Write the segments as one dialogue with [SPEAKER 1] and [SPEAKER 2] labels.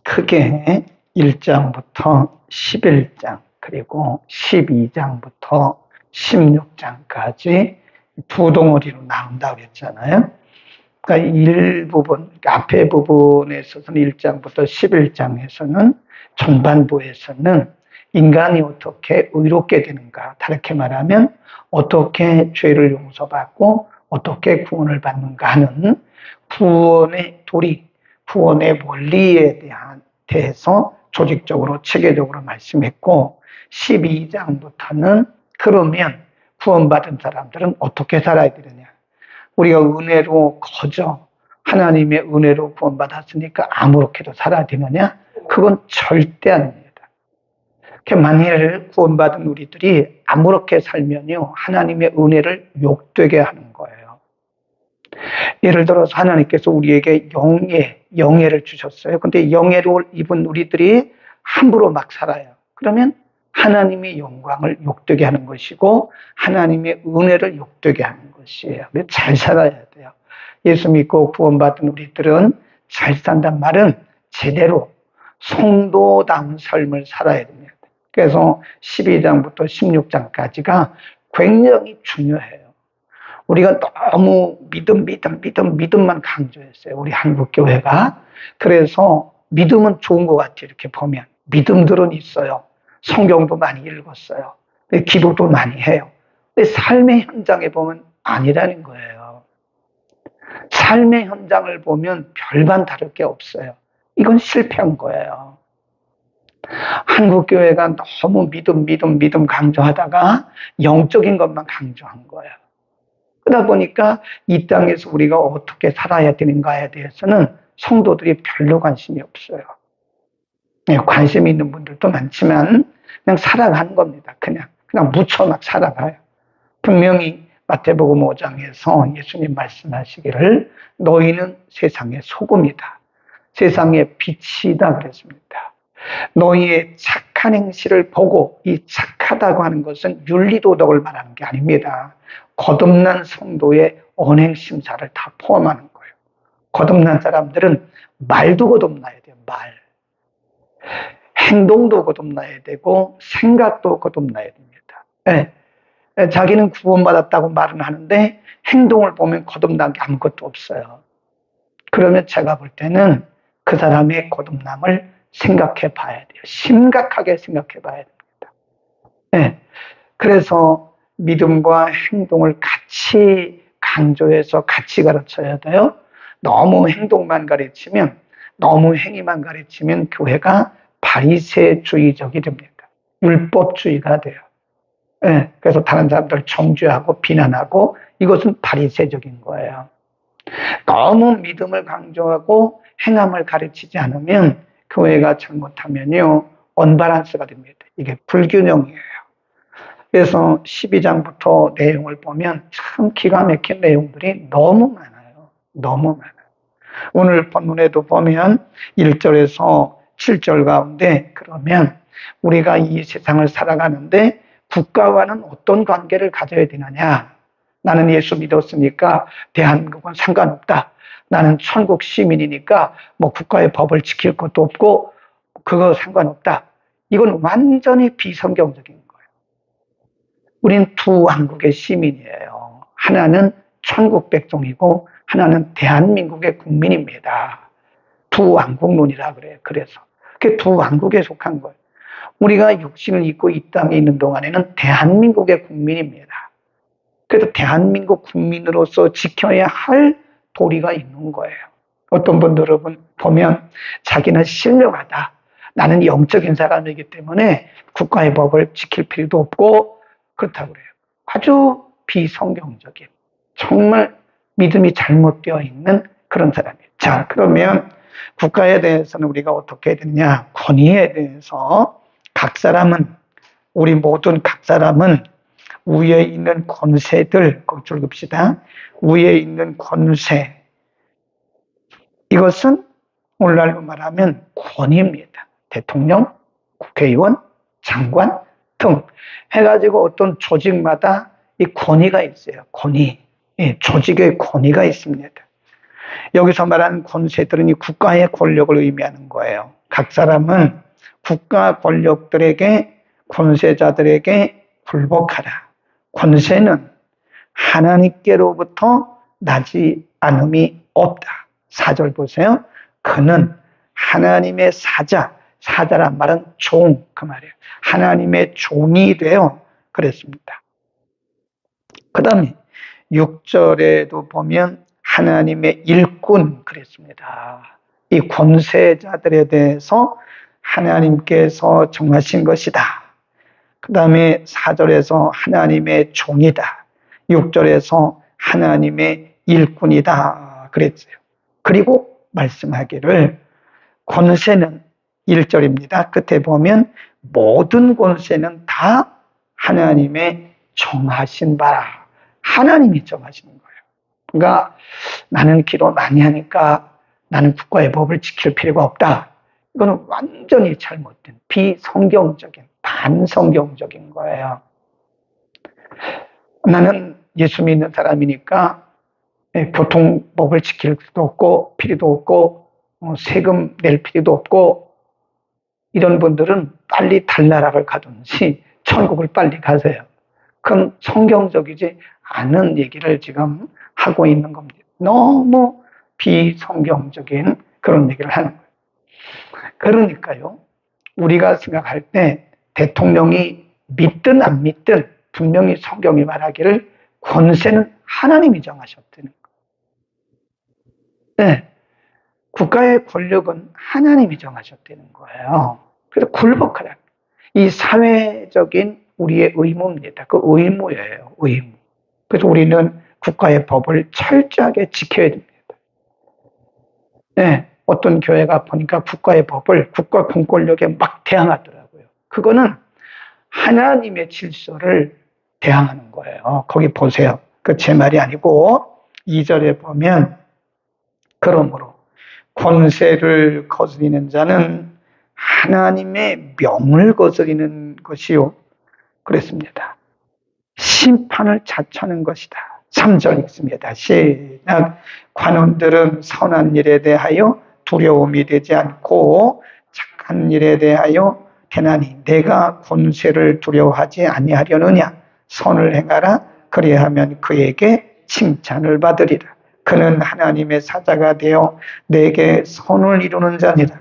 [SPEAKER 1] 크게 1장부터 11장 그리고 12장부터 16장까지 두 덩어리로 나온다고 했잖아요. 그러니까 일부분, 앞에 부분에 있어서는 1장부터 11장에서는 전반부에서는 인간이 어떻게 의롭게 되는가, 다르게 말하면 어떻게 죄를 용서받고 어떻게 구원을 받는가 하는 구원의 도리, 구원의 원리에 대해서 조직적으로 체계적으로 말씀했고, 12장부터는 그러면 구원받은 사람들은 어떻게 살아야 되느냐, 우리가 은혜로 거저 하나님의 은혜로 구원받았으니까 아무렇게도 살아야 되느냐? 그건 절대 아닙니다. 만일 구원받은 우리들이 아무렇게 살면요, 하나님의 은혜를 욕되게 하는 거예요. 예를 들어서 하나님께서 우리에게 영예를 주셨어요. 근데 영예를 입은 우리들이 함부로 막 살아요. 그러면 하나님의 영광을 욕되게 하는 것이고 하나님의 은혜를 욕되게 하는 것이에요. 잘 살아야 돼요. 예수 믿고 구원받은 우리들은 잘 산단 말은 제대로 성도다운 삶을 살아야 됩니다. 그래서 12장부터 16장까지가 굉장히 중요해요. 우리가 너무 믿음만 강조했어요. 우리 한국교회가. 그래서 믿음은 좋은 것 같아요. 이렇게 보면. 믿음들은 있어요. 성경도 많이 읽었어요. 기도도 많이 해요. 근데 삶의 현장에 보면 아니라는 거예요. 삶의 현장을 보면 별반 다를 게 없어요. 이건 실패한 거예요. 한국교회가 너무 믿음 강조하다가 영적인 것만 강조한 거예요. 그러다 보니까 이 땅에서 우리가 어떻게 살아야 되는가에 대해서는 성도들이 별로 관심이 없어요. 관심 있는 분들도 많지만 그냥 살아가는 겁니다. 그냥 묻혀 막 살아가요. 분명히 마태복음 5장에서 예수님 말씀하시기를 너희는 세상의 소금이다. 세상의 빛이다 그랬습니다. 너희의 착한 행실을 보고 이 착하다고 하는 것은 윤리도덕을 말하는 게 아닙니다. 거듭난 성도의 언행심사를 다 포함하는 거예요. 거듭난 사람들은 말도 거듭나야 돼요. 말. 행동도 거듭나야 되고 생각도 거듭나야 됩니다. 네. 자기는 구원받았다고 말은 하는데 행동을 보면 거듭난 게 아무것도 없어요. 그러면 제가 볼 때는 그 사람의 거듭남을 생각해 봐야 돼요. 심각하게 생각해 봐야 됩니다. 네. 그래서 믿음과 행동을 같이 강조해서 같이 가르쳐야 돼요. 너무 행동만 가르치면, 너무 행위만 가르치면 교회가 바리새주의적이 됩니다. 율법주의가 돼요. 네, 그래서 다른 사람들 정죄하고 비난하고 이것은 바리새적인 거예요. 너무 믿음을 강조하고 행함을 가르치지 않으면 교회가 잘못하면요 언밸런스가 됩니다. 이게 불균형이에요. 그래서 12장부터 내용을 보면 참 기가 막힌 내용들이 너무 많아요. 너무 많아요. 오늘 본문에도 보면 1절에서 7절 가운데 그러면 우리가 이 세상을 살아가는데 국가와는 어떤 관계를 가져야 되느냐. 나는 예수 믿었으니까 대한민국은 상관없다. 나는 천국 시민이니까 뭐 국가의 법을 지킬 것도 없고 그거 상관없다. 이건 완전히 비성경적인 거예요. 우린 두 왕국의 시민이에요. 하나는 천국 백성이고 하나는 대한민국의 국민입니다. 두 왕국론이라 그래요. 그래서 그게 두 왕국에 속한 거예요. 우리가 육신을 입고 이 땅에 있는 동안에는 대한민국의 국민입니다. 그래서 대한민국 국민으로서 지켜야 할 도리가 있는 거예요. 어떤 분들은 보면 자기는 신령하다. 나는 영적인 사람이기 때문에 국가의 법을 지킬 필요도 없고 그렇다고 그래요. 아주 비성경적인, 정말 믿음이 잘못되어 있는 그런 사람이에요. 자, 그러면 국가에 대해서는 우리가 어떻게 해야 되느냐? 권위에 대해서 각 사람은, 우리 모든 각 사람은 위에 있는 권세들, 거기를 읽읍시다. 위에 있는 권세. 이것은 오늘날로 말하면 권위입니다. 대통령, 국회의원, 장관 등 해가지고 어떤 조직마다 이 권위가 있어요. 권위. 예, 조직의 권위가 있습니다. 여기서 말하는 권세들은 이 국가의 권력을 의미하는 거예요. 각 사람은 국가 권력들에게, 권세자들에게 굴복하라. 권세는 하나님께로부터 나지 않음이 없다. 4절 보세요. 그는 하나님의 사자란 말은 종, 그 말이에요. 하나님의 종이 되어 그랬습니다. 그 다음에 6절에도 보면 하나님의 일꾼 그랬습니다. 이 권세자들에 대해서 하나님께서 정하신 것이다. 그 다음에 4절에서 하나님의 종이다. 6절에서 하나님의 일꾼이다 그랬어요. 그리고 말씀하기를 권세는 1절입니다. 끝에 보면 모든 권세는 다 하나님의 정하신 바라. 하나님이 정하시는 거예요. 그러니까 나는 기도 많이 하니까 나는 국가의 법을 지킬 필요가 없다. 이거는 완전히 잘못된 비성경적인 반성경적인 거예요. 나는 예수 믿는 사람이니까 교통법을 지킬 필요도 없고 필요도 없고 세금 낼 필요도 없고 이런 분들은 빨리 달나라를 가든지 천국을 빨리 가세요. 그건 성경적이지 않은 얘기를 지금 하고 있는 겁니다. 너무 비성경적인 그런 얘기를 하는 거예요. 그러니까요, 우리가 생각할 때 대통령이 믿든 안 믿든 분명히 성경이 말하기를 권세는 하나님이 정하셨다는 거예요. 네, 국가의 권력은 하나님이 정하셨다는 거예요. 그래서 굴복하라. 이 사회적인 우리의 의무입니다. 그 의무예요, 의무. 그래서 우리는 국가의 법을 철저하게 지켜야 됩니다. 네, 어떤 교회가 보니까 국가의 법을 국가 공권력에 막 대항하더라고요. 그거는 하나님의 질서를 대항하는 거예요. 거기 보세요. 그 제 말이 아니고 2절에 보면 그러므로 권세를 거스리는 자는 하나님의 명을 거스리는 것이요. 그랬습니다. 심판을 자처하는 것이다. 3절 읽습니다. 시작. 관원들은 선한 일에 대하여 두려움이 되지 않고 착한 일에 대하여 태나니 내가 권세를 두려워하지 아니하려느냐. 선을 행하라. 그리하면 그에게 칭찬을 받으리라. 그는 하나님의 사자가 되어 내게 선을 이루는 자니라.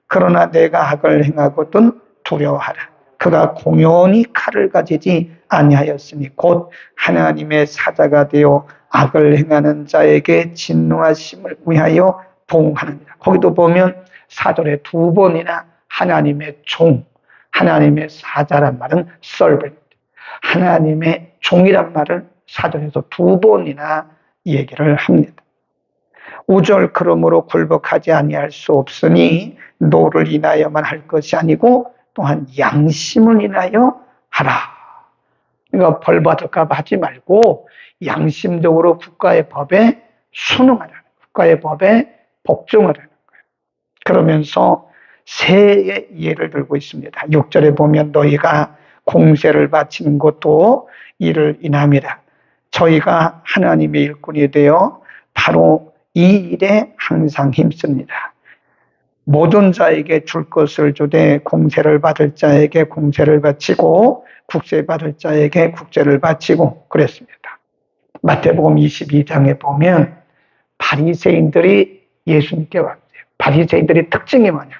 [SPEAKER 1] 그러나 내가 악을 행하거든 두려워하라. 그가 공연히 칼을 가지지 아니하였으니 곧 하나님의 사자가 되어 악을 행하는 자에게 진노하심을 위하여 보응하느니라. 거기도 보면 4절에 2번이나 하나님의 종, 하나님의 사자란 말은 servant, 하나님의 종이란 말을 4절에서 2번이나 얘기를 합니다. 5절 그러므로 굴복하지 아니할 수 없으니 노를 인하여만 할 것이 아니고 또한 양심을 인하여 하라. 그러니까 벌 받을까 봐 하지 말고 양심적으로 국가의 법에 순응하라는, 국가의 법에 복종하라는 거예요. 그러면서 세 예를 들고 있습니다. 6절에 보면 너희가 공세를 바치는 것도 이를 인함이라. 저희가 하나님의 일꾼이 되어 바로 이 일에 항상 힘씁니다. 모든 자에게 줄 것을 주되 공세를 받을 자에게 공세를 바치고 국세 받을 자에게 국세를 바치고 그랬습니다. 마태복음 22장에 보면 바리새인들이 예수님께 왔어요. 바리새인들의 특징이 뭐냐?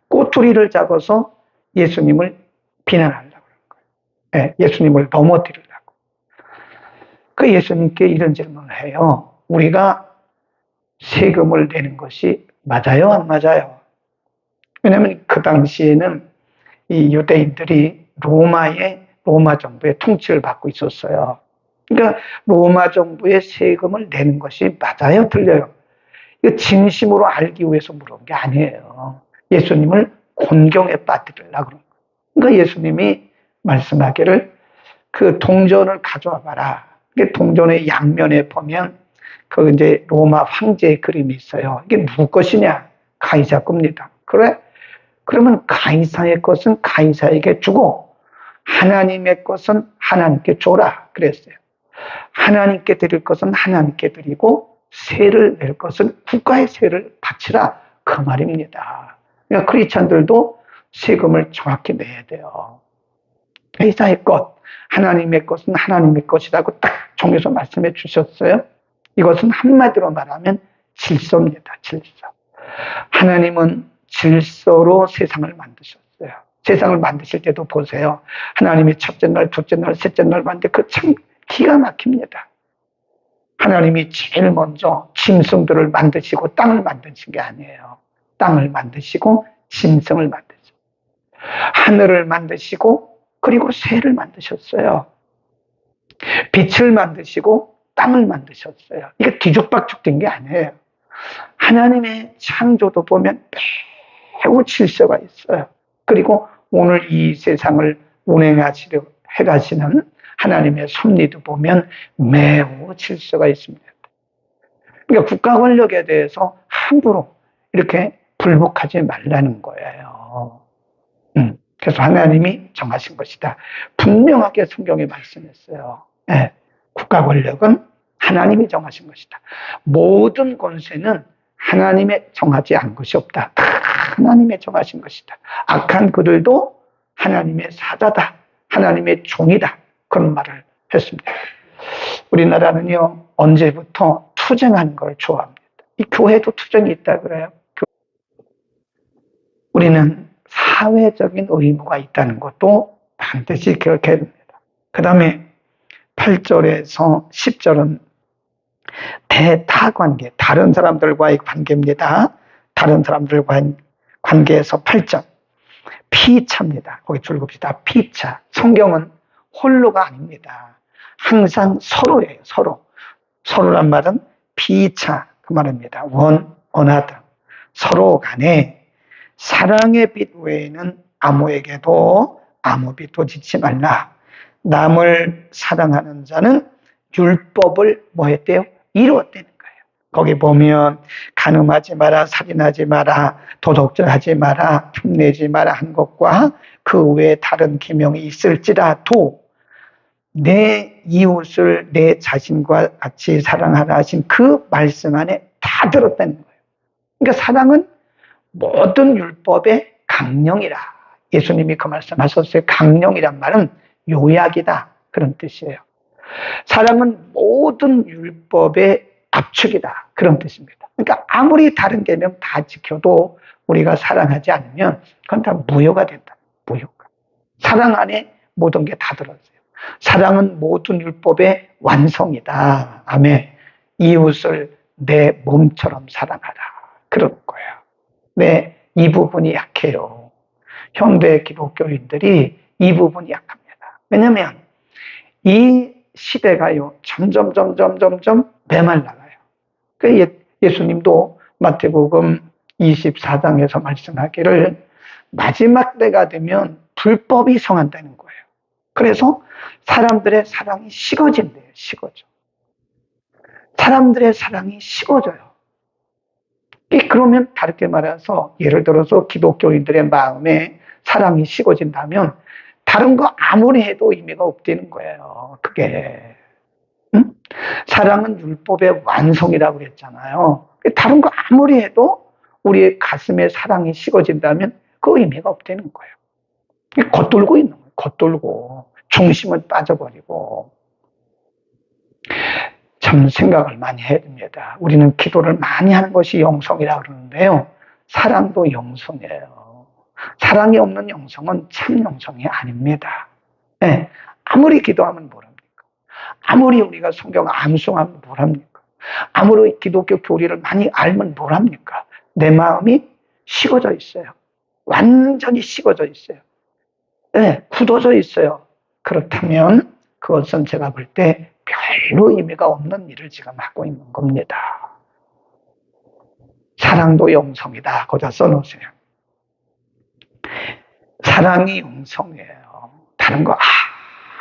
[SPEAKER 1] 꼬투리를 잡아서 예수님을 비난하려고 하는 거예요. 네, 예수님을 넘어뜨리려고. 그 예수님께 이런 질문을 해요. 우리가 세금을 내는 것이 맞아요? 안 맞아요? 왜냐하면 그 당시에는 이 유대인들이 로마 정부의 통치를 받고 있었어요. 그러니까 로마 정부의 세금을 내는 것이 맞아요? 틀려요? 이거 진심으로 알기 위해서 물어본 게 아니에요. 예수님을 곤경에 빠뜨리려고 그런 거예요. 그러니까 예수님이 말씀하기를 그 동전을 가져와 봐라. 동전의 양면에 보면 그 이제 로마 황제의 그림이 있어요. 이게 누구 것이냐? 가이사 겁니다. 그래? 그러면 가이사의 것은 가이사에게 주고 하나님의 것은 하나님께 줘라 그랬어요. 하나님께 드릴 것은 하나님께 드리고 세를 낼 것은 국가의 세를 바치라 그 말입니다. 그러니까 크리스찬들도 세금을 정확히 내야 돼요. 회사의 것, 하나님의 것은 하나님의 것이라고 딱 정해서 말씀해 주셨어요. 이것은 한마디로 말하면 질서입니다. 질서. 하나님은 질서로 세상을 만드셨어요. 세상을 만드실 때도 보세요. 하나님이 첫째 날, 둘째 날, 셋째 날 만드는데 그 참 기가 막힙니다. 하나님이 제일 먼저 짐승들을 만드시고 땅을 만드신 게 아니에요. 땅을 만드시고 짐승을 만드시고 하늘을 만드시고 그리고 새를 만드셨어요. 빛을 만드시고 땅을 만드셨어요. 이게 뒤죽박죽 된 게 아니에요. 하나님의 창조도 보면 매우 질서가 있어요. 그리고 오늘 이 세상을 운행하시려 해가시는 하나님의 섭리도 보면 매우 질서가 있습니다. 그러니까 국가 권력에 대해서 함부로 이렇게 불복하지 말라는 거예요. 그래서 하나님이 정하신 것이다. 분명하게 성경에 말씀했어요. 네, 국가 권력은 하나님이 정하신 것이다. 모든 권세는 하나님의 정하지 않은 것이 없다. 다 하나님의 정하신 것이다. 악한 그들도 하나님의 사자다. 하나님의 종이다. 그런 말을 했습니다. 우리나라는요, 언제부터 투쟁하는 걸 좋아합니다. 이 교회도 투쟁이 있다 그래요. 우리는 사회적인 의무가 있다는 것도 반드시 기억해야 됩니다. 그 다음에 8절에서 10절은 대타관계, 다른 사람들과의 관계입니다. 다른 사람들과의 관계에서 8절, 피차입니다. 거기 줄봅시다. 피차. 성경은 홀로가 아닙니다. 항상 서로예요. 서로. 서로란 말은 피차 그 말입니다. 원하다. 서로 간에 사랑의 빛 외에는 아무에게도 아무 빛도 짓지 말라. 남을 사랑하는 자는 율법을 뭐 했대요? 이루었다는 거예요. 거기 보면 간음하지 마라, 살인하지 마라, 도적질하지 마라, 흉내지 마라 한 것과 그 외에 다른 계명이 있을지라도 내 이웃을 내 자신과 같이 사랑하라 하신 그 말씀 안에 다 들었다는 거예요. 그러니까 사랑은 모든 율법의 강령이라. 예수님이 그 말씀하셨어요. 강령이란 말은 요약이다. 그런 뜻이에요. 사랑은 모든 율법의 압축이다. 그런 뜻입니다. 그러니까 아무리 다른 계명 다 지켜도 우리가 사랑하지 않으면 그건 다 무효가 된다. 무효가. 사랑 안에 모든 게 다 들었어요. 사랑은 모든 율법의 완성이다. 아멘. 이웃을 내 몸처럼 사랑하라. 그런 거예요. 네, 이 부분이 약해요. 현대 기독교인들이 이 부분이 약합니다. 왜냐하면 이 시대가요 점점 메말라가요. 예수님도 마태복음 24장에서 말씀하기를 마지막 때가 되면 불법이 성한다는 거예요. 그래서 사람들의 사랑이 식어진대요. 식어져. 사람들의 사랑이 식어져요. 그러면 다르게 말해서 예를 들어서 기독교인들의 마음에 사랑이 식어진다면 다른 거 아무리 해도 의미가 없다는 거예요. 그게. 응? 사랑은 율법의 완성이라고 그랬잖아요. 다른 거 아무리 해도 우리의 가슴에 사랑이 식어진다면 그 의미가 없다는 거예요. 겉돌고 있는 거예요. 겉돌고 중심은 빠져버리고. 참 생각을 많이 해야 됩니다. 우리는 기도를 많이 하는 것이 영성이라고 그러는데요. 사랑도 영성이에요. 사랑이 없는 영성은 참 영성이 아닙니다. 네. 아무리 기도하면 뭐랍니까? 아무리 우리가 성경 암송하면 뭐랍니까? 아무리 기독교 교리를 많이 알면 뭐랍니까? 내 마음이 식어져 있어요. 완전히 식어져 있어요. 네, 굳어져 있어요. 그렇다면 그것은 제가 볼 때 별로 의미가 없는 일을 지금 하고 있는 겁니다. 사랑도 영성이다. 거기다 써놓으세요. 사랑이 영성이에요. 다른 거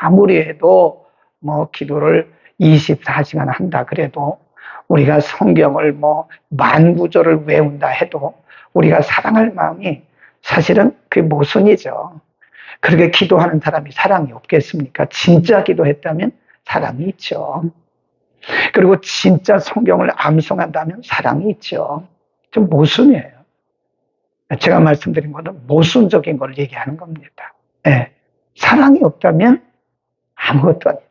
[SPEAKER 1] 아무리 해도 뭐 기도를 24시간 한다 그래도 우리가 성경을 뭐 10,000구절을 외운다 해도 우리가 사랑할 마음이 사실은 그게 모순이죠. 그렇게 기도하는 사람이 사랑이 없겠습니까? 진짜 기도했다면 사랑이 있죠. 그리고 진짜 성경을 암송한다면 사랑이 있죠. 좀 모순이에요. 제가 말씀드린 것은 모순적인 걸 얘기하는 겁니다. 네. 사랑이 없다면 아무것도 아니다.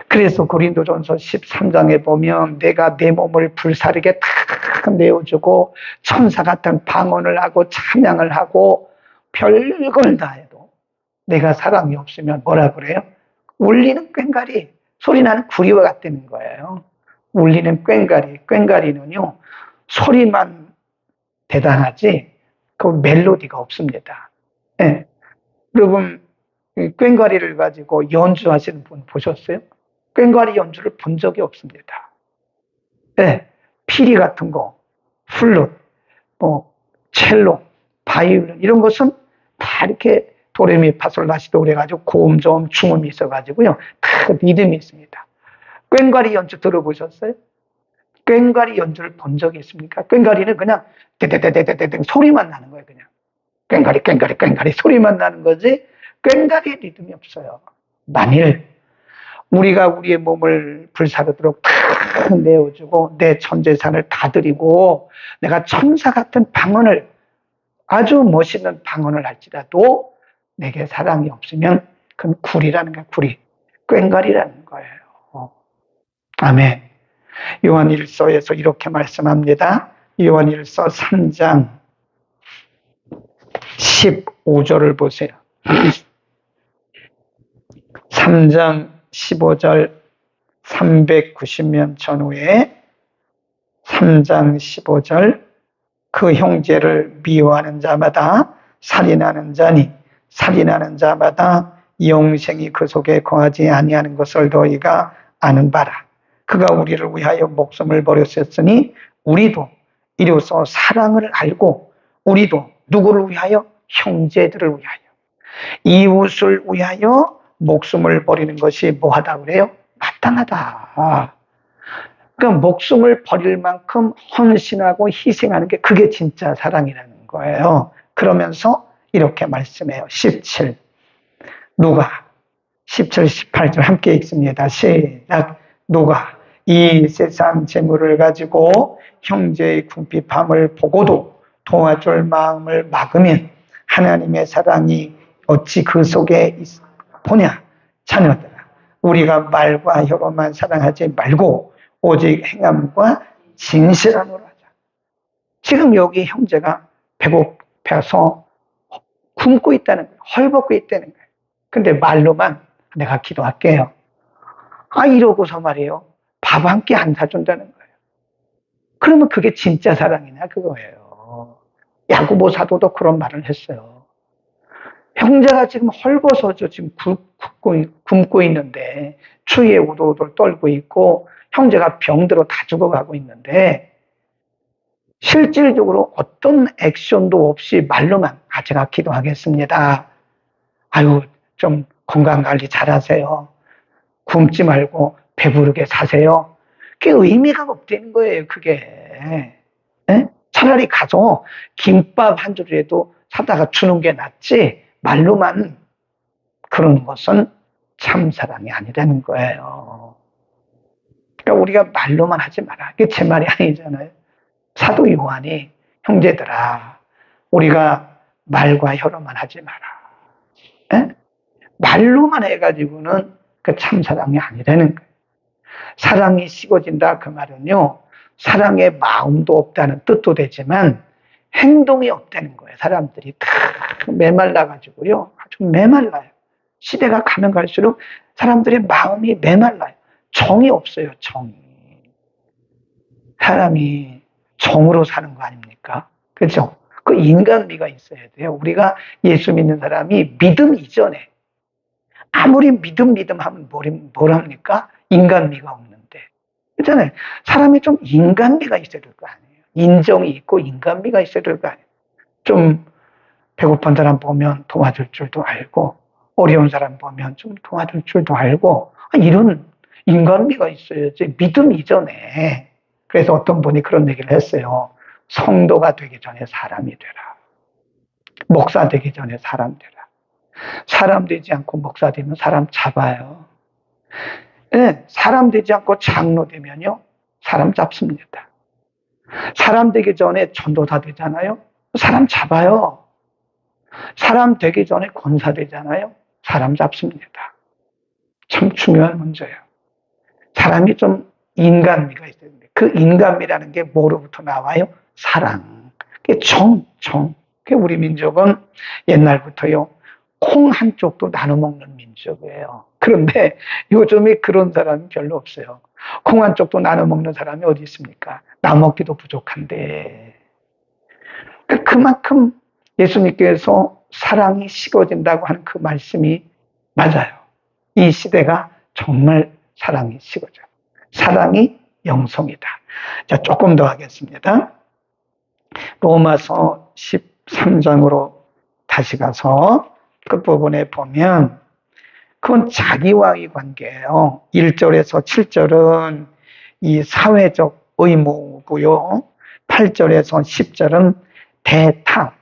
[SPEAKER 1] 그래서 고린도전서 13장에 보면 내가 내 몸을 불사르게 탁 내어주고 천사 같은 방언을 하고 찬양을 하고 별걸 다 해도 내가 사랑이 없으면 뭐라 그래요? 울리는 꽹과리, 소리나는 구리와 같다는 거예요. 울리는 꽹과리, 꽹과리는요 소리만 대단하지 그 멜로디가 없습니다. 네. 여러분 꽹과리를 가지고 연주하시는 분 보셨어요? 꽹과리 연주를 본 적이 없습니다. 네. 피리 같은 거, 플룻, 뭐 첼로, 바이올린 이런 것은 다 이렇게 도레미파솔라시도 그래가지고 고음, 저음, 중음이 있어가지고요 다 리듬이 있습니다. 꽹과리 연주 들어보셨어요? 꽹과리 연주를 본 적이 있습니까? 꽹과리는 그냥 떼떼떼떼떼떼 소리만 나는 거예요. 그냥 꽹과리 꽹과리 꽹과리 소리만 나는 거지 꽹과리의 리듬이 없어요. 만일 우리가 우리의 몸을 불사르도록 다 내어주고 내 전재산을 다 드리고 내가 천사 같은 방언을 아주 멋있는 방언을 할지라도 내게 사랑이 없으면 그건 구리라는 거예요. 구리. 꽹과리라는 거예요. 아멘. 요한일서에서 이렇게 말씀합니다. 요한일서 3장 15절을 보세요. 3장 15절 390년 전후에 3장 15절 그 형제를 미워하는 자마다 살인하는 자니 살인하는 자마다 영생이 그 속에 거하지 아니하는 것을 너희가 아는 바라. 그가 우리를 위하여 목숨을 버렸었으니 우리도 이로써 사랑을 알고 우리도 누구를 위하여? 형제들을 위하여 이웃을 위하여 목숨을 버리는 것이 뭐하다 그래요? 마땅하다. 그러니까 목숨을 버릴 만큼 헌신하고 희생하는 게 그게 진짜 사랑이라는 거예요. 그러면서 이렇게 말씀해요. 17 누가 17, 18절 함께 읽습니다. 시작. 누가 이 세상 재물을 가지고 형제의 궁핍함을 보고도 도와줄 마음을 막으면 하나님의 사랑이 어찌 그 속에 보냐. 자녀들아 우리가 말과 혀로만 사랑하지 말고 오직 행함과 진실함으로 하자. 지금 여기 형제가 배고파서 굶고 있다는 거예요. 헐벗고 있다는 거예요. 근데 말로만 내가 기도할게요. 이러고서 말이에요. 밥 한 끼 안 사준다는 거예요. 그러면 그게 진짜 사랑이냐 그거예요. 야고보 사도도 그런 말을 했어요. 형제가 지금 헐벗어져 지금 굶고 있는데 추위에 오돌오돌 떨고 있고 형제가 병들어 다 죽어가고 있는데 실질적으로 어떤 액션도 없이 말로만 제가 기도하겠습니다. 아유 좀 건강관리 잘하세요. 굶지 말고 배부르게 사세요. 그게 의미가 없다는 거예요. 그게. 에? 차라리 가서 김밥 한 줄이라도 사다가 주는 게 낫지 말로만 그러는 것은 참 사랑이 아니라는 거예요. 그러니까 우리가 말로만 하지 마라. 그게 제 말이 아니잖아요. 사도 요한이 형제들아 우리가 말과 혀로만 하지 마라. 에? 말로만 해가지고는 그 참 사랑이 아니라는 거예요. 사랑이 식어진다 그 말은요. 사랑의 마음도 없다는 뜻도 되지만 행동이 없다는 거예요. 사람들이 다 메말라가지고요. 아주 메말라요. 시대가 가면 갈수록 사람들의 마음이 메말라요. 정이 없어요. 정이. 사람이 정으로 사는 거 아닙니까? 그렇죠? 그 인간미가 있어야 돼요. 우리가 예수 믿는 사람이 믿음 이전에 아무리 믿음 하면 뭘 합니까? 인간미가 없는데. 그렇잖아요. 사람이 좀 인간미가 있어야 될 거 아니에요. 인정이 있고 인간미가 있어야 될 거 아니에요. 좀 배고픈 사람 보면 도와줄 줄도 알고 어려운 사람 보면 좀 도와줄 줄도 알고 이런 인간미가 있어야지 믿음 이전에. 그래서 어떤 분이 그런 얘기를 했어요. 성도가 되기 전에 사람이 되라. 목사 되기 전에 사람 되라. 사람 되지 않고 목사 되면 사람 잡아요. 네, 사람 되지 않고 장로 되면요, 사람 잡습니다. 사람 되기 전에 전도사 되잖아요. 사람 잡아요. 사람 되기 전에 권사 되잖아요. 사람 잡습니다. 참 중요한 문제예요. 사람이 좀 인간미가 있어야 됩니다. 그 인간미라는 게 뭐로부터 나와요? 사랑. 그게 정. 그 우리 민족은 옛날부터요, 콩 한쪽도 나눠 먹는 민족이에요. 그런데 요즘에 그런 사람이 별로 없어요. 콩 한쪽도 나눠 먹는 사람이 어디 있습니까? 나 먹기도 부족한데. 그만큼 예수님께서 사랑이 식어진다고 하는 그 말씀이 맞아요. 이 시대가 정말 사랑이 식어져요. 사랑이 영성이다. 자, 조금 더 하겠습니다. 로마서 13장으로 다시 가서 끝부분에 보면 그건 자기와의 관계예요. 1절에서 7절은 이 사회적 의무고요. 8절에서 10절은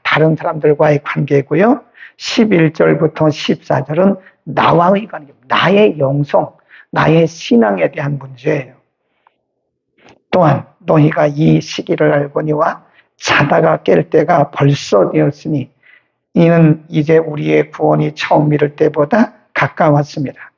[SPEAKER 1] 다른 사람들과의 관계고요. 11절부터 14절은 나와의 관계, 나의 영성, 나의 신앙에 대한 문제예요. 또한 너희가 이 시기를 알거니와 자다가 깰 때가 벌써 되었으니 이는 이제 우리의 구원이 처음 이를 때보다 가까웠습니다.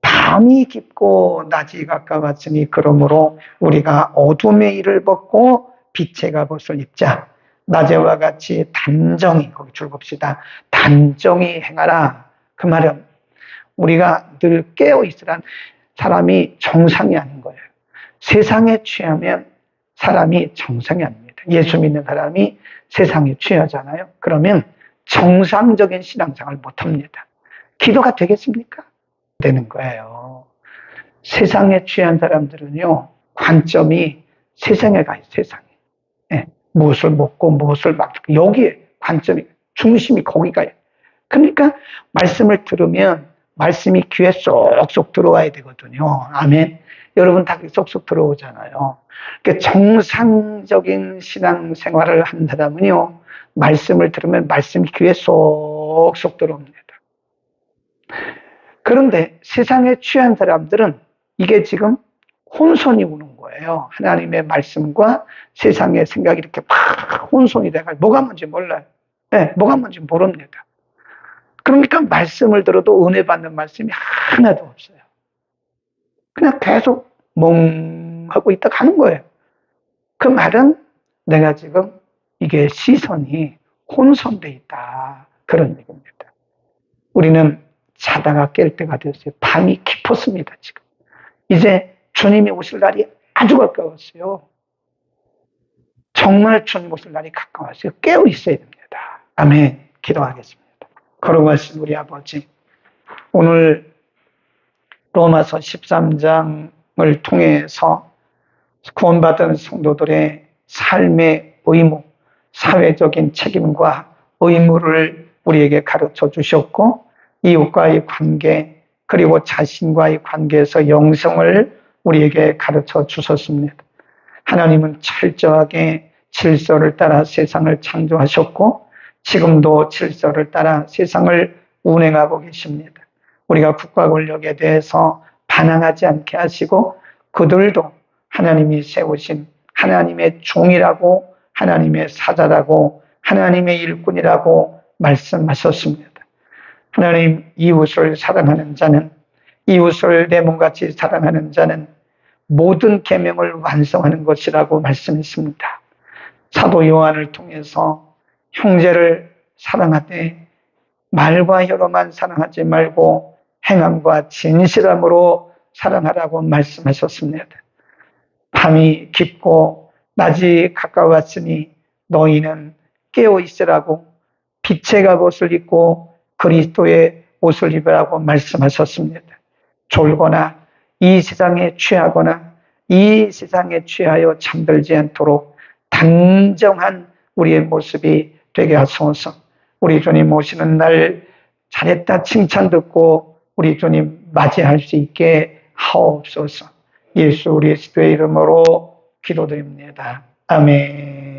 [SPEAKER 1] 밤이 깊고 낮이 가까웠으니 그러므로 우리가 어둠의 일을 벗고 빛의 갑옷을 입자. 낮에와 같이 단정히, 거기 줄봅시다. 단정히 행하라. 그 말은 우리가 늘 깨어있으란 사람이 정상이 아닌 거예요. 세상에 취하면 사람이 정상이 아닙니다. 예수 믿는 사람이 세상에 취하잖아요. 그러면 정상적인 신앙생활을 못합니다. 기도가 되겠습니까? 되는 거예요. 세상에 취한 사람들은요, 관점이 세상에 가요, 세상에. 네, 무엇을 먹고 무엇을 맡고 여기에 관점이, 중심이 거기 가요. 그러니까 말씀을 들으면 말씀이 귀에 쏙쏙 들어와야 되거든요. 아멘. 여러분 다 쏙쏙 들어오잖아요. 그러니까 정상적인 신앙생활을 한 사람은요, 말씀을 들으면 말씀이 귀에 쏙쏙 들어옵니다. 그런데 세상에 취한 사람들은 이게 지금 혼선이 오는 거예요. 하나님의 말씀과 세상의 생각이 이렇게 막 혼선이 돼가지고 뭐가 뭔지 몰라요. 네, 뭐가 뭔지 모릅니다. 그러니까 말씀을 들어도 은혜 받는 말씀이 하나도 없어요. 그냥 계속 멍하고 있다 가는 거예요. 그 말은 내가 지금 이게 시선이 혼선돼 있다. 그런 얘기입니다. 우리는 자다가 깰 때가 됐어요. 밤이 깊었습니다, 지금. 이제 주님이 오실 날이 아주 가까웠어요. 정말 주님 오실 날이 가까웠어요. 깨어 있어야 됩니다. 아멘. 기도하겠습니다. 거룩하신 우리 아버지, 오늘 로마서 13장을 통해서 구원받은 성도들의 삶의 의무, 사회적인 책임과 의무를 우리에게 가르쳐 주셨고, 이웃과의 관계, 그리고 자신과의 관계에서 영성을 우리에게 가르쳐 주셨습니다. 하나님은 철저하게 질서를 따라 세상을 창조하셨고, 지금도 질서를 따라 세상을 운행하고 계십니다. 우리가 국가 권력에 대해서 반항하지 않게 하시고, 그들도 하나님이 세우신 하나님의 종이라고, 하나님의 사자라고, 하나님의 일꾼이라고 말씀하셨습니다. 하나님, 이웃을 사랑하는 자는, 이웃을 내 몸같이 사랑하는 자는 모든 계명을 완성하는 것이라고 말씀했습니다. 사도 요한을 통해서 형제를 사랑하되 말과 혀로만 사랑하지 말고 행함과 진실함으로 사랑하라고 말씀하셨습니다. 밤이 깊고 낮이 가까웠으니 너희는 깨어 있으라고, 빛의 갑옷을 입고 그리스도의 옷을 입으라고 말씀하셨습니다. 졸거나 이 세상에 취하거나 이 세상에 취하여 잠들지 않도록 단정한 우리의 모습이 되게 하소서. 우리 주님 오시는 날 잘했다 칭찬 듣고 우리 주님 맞이할 수 있게 하옵소서. 예수 그리스도의 이름으로 기도드립니다. 아멘.